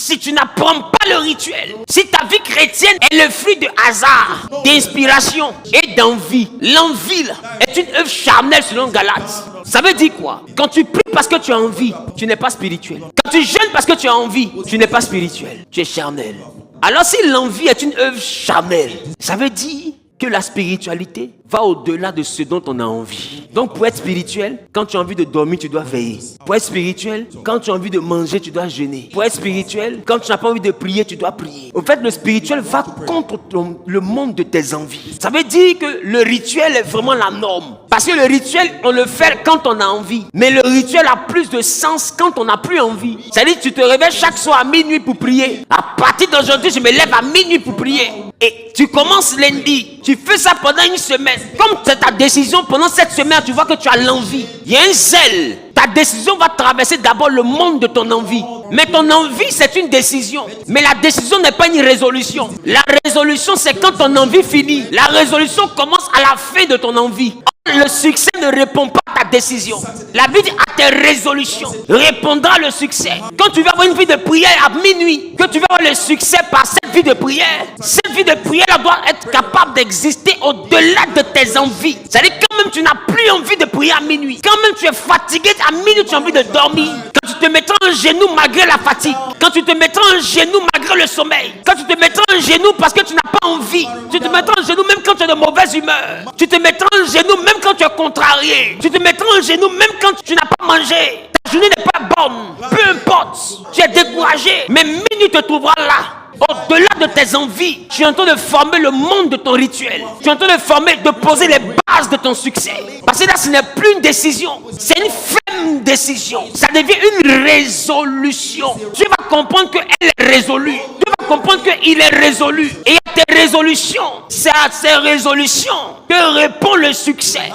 si tu n'apprends pas le rituel, si ta vie chrétienne est le fruit de hasard, d'inspiration et d'envie, l'envie est une œuvre charnelle selon Galates. Ça veut dire quoi? Quand tu pries parce que tu as envie, tu n'es pas spirituel. Quand tu jeûnes parce que tu as envie, tu n'es pas spirituel, tu es charnel. Alors si l'envie est une œuvre charnelle, ça veut dire que la spiritualité va au-delà de ce dont on a envie. Donc pour être spirituel, quand tu as envie de dormir, tu dois veiller. Pour être spirituel, quand tu as envie de manger, tu dois jeûner. Pour être spirituel, quand tu n'as pas envie de prier, tu dois prier. Au fait, le spirituel va contre le monde de tes envies. Ça veut dire que le rituel est vraiment la norme. Parce que le rituel, on le fait quand on a envie. Mais le rituel a plus de sens quand on n'a plus envie. C'est-à-dire que tu te réveilles chaque soir à minuit pour prier. À partir d'aujourd'hui, je me lève à minuit pour prier. Et tu commences lundi. Tu fais ça pendant une semaine. Comme c'est ta décision, pendant cette semaine, tu vois que tu as l'envie. Il y a un zèle. Ta décision va traverser d'abord le monde de ton envie. Mais ton envie, c'est une décision. Mais la décision n'est pas une résolution. La résolution, c'est quand ton envie finit. La résolution commence à la fin de ton envie. Le succès ne répond pas à ta décision. La vie à tes résolutions répondra le succès. Quand tu vas avoir une vie de prière à minuit, que tu vas avoir le succès par cette vie de prière, cette vie de prière doit être capable d'exister au-delà de tes envies. C'est-à-dire quand même tu n'as plus envie de prier à minuit, quand même tu es fatigué à minuit, tu as envie de dormir, quand tu te mettras en genou malgré la fatigue, quand tu te mettras en genou malgré le sommeil, quand tu te mettras en genou parce que tu n'as pas envie, tu te mettras en genou même quand tu es de mauvaise humeur, tu te mettras en genou même quand tu es contrarié, tu te mettras en genou même quand tu n'as pas mangé, ta journée n'est pas bonne, peu importe, tu es découragé, mais minuit te trouvera là. Au-delà de tes envies, tu es en train de former le monde de ton rituel. Tu es en train de former, de poser les bases de ton succès. Parce que là, ce n'est plus une décision, c'est une ferme décision. Ça devient une résolution. Tu vas comprendre qu'elle est résolue. Tu vas comprendre qu'il est résolu. Et à tes résolutions, c'est à ces résolutions que répond le succès.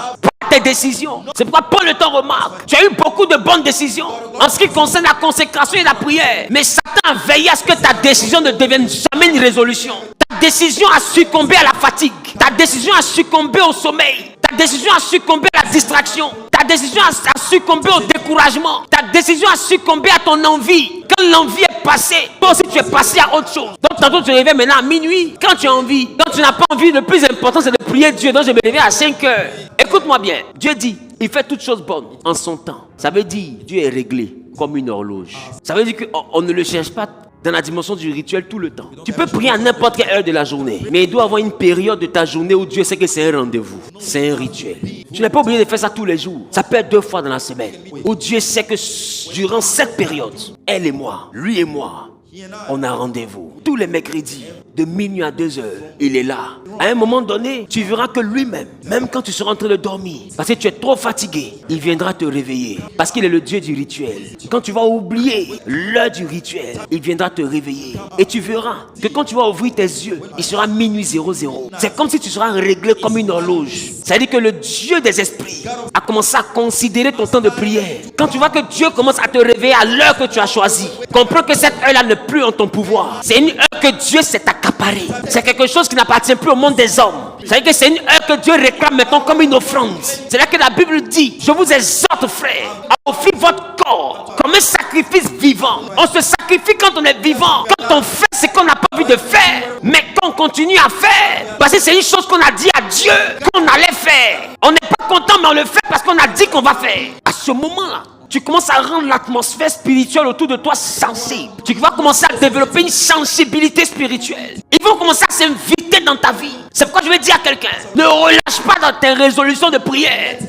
Tes décisions. C'est pourquoi Paul le temps remarque. Tu as eu beaucoup de bonnes décisions en ce qui concerne la consécration et la prière. Mais Satan a veillé à ce que ta décision ne devienne jamais une résolution. Ta décision a succombé à la fatigue. Ta décision a succombé au sommeil. Ta décision a succombé à la distraction. Ta décision a succombé au découragement. Ta décision a succombé à ton envie. Quand l'envie est passée, toi aussi tu es passé à autre chose. Donc tantôt tu te réveilles maintenant à minuit. Quand tu as envie, quand tu n'as pas envie, le plus important c'est de prier Dieu. Donc je me réveille à 5 heures. Écoute-moi bien. Dieu dit, il fait toutes choses bonnes en son temps. Ça veut dire, Dieu est réglé comme une horloge. Ça veut dire qu'on ne le cherche pas dans la dimension du rituel tout le temps. Tu peux prier à n'importe quelle heure de la journée. Mais il doit y avoir une période de ta journée où Dieu sait que c'est un rendez-vous. C'est un rituel. Tu n'es pas obligé de faire ça tous les jours. Ça peut être 2 fois dans la semaine. Où Dieu sait que durant cette période, elle et moi, lui et moi, on a rendez-vous. Tous les mercredis, de minuit à 2 heures, il est là. À un moment donné, tu verras que lui-même, même quand tu seras en train de dormir, parce que tu es trop fatigué, il viendra te réveiller. Parce qu'il est le Dieu du rituel. Quand tu vas oublier l'heure du rituel, il viendra te réveiller. Et tu verras que quand tu vas ouvrir tes yeux, il sera minuit 00. C'est comme si tu seras réglé comme une horloge. C'est-à-dire que le Dieu des esprits a commencé à considérer ton temps de prière. Quand tu vois que Dieu commence à te réveiller à l'heure que tu as choisie, comprends que cette heure-là n'est plus en ton pouvoir. C'est une heure que Dieu s'est accaparée. C'est quelque chose qui n'appartient plus au monde des hommes. C'est-à-dire que c'est une heure que Dieu réclame maintenant comme une offrande. C'est là que la Bible dit, je vous exhorte frères, à offrir votre corps comme un sacrifice vivant. On se sacrifie quand on est vivant. Quand on fait ce qu'on n'a pas envie de faire, mais qu'on continue à faire. Parce que c'est une chose qu'on a dit à Dieu qu'on allait faire. On n'est pas content mais on le fait parce qu'on a dit qu'on va faire. À ce moment-là, tu commences à rendre l'atmosphère spirituelle autour de toi sensible. Tu vas commencer à développer une sensibilité spirituelle. Ils vont commencer à s'inviter dans ta vie. C'est pourquoi je vais dire à quelqu'un, ne relâche pas dans tes résolutions de prière.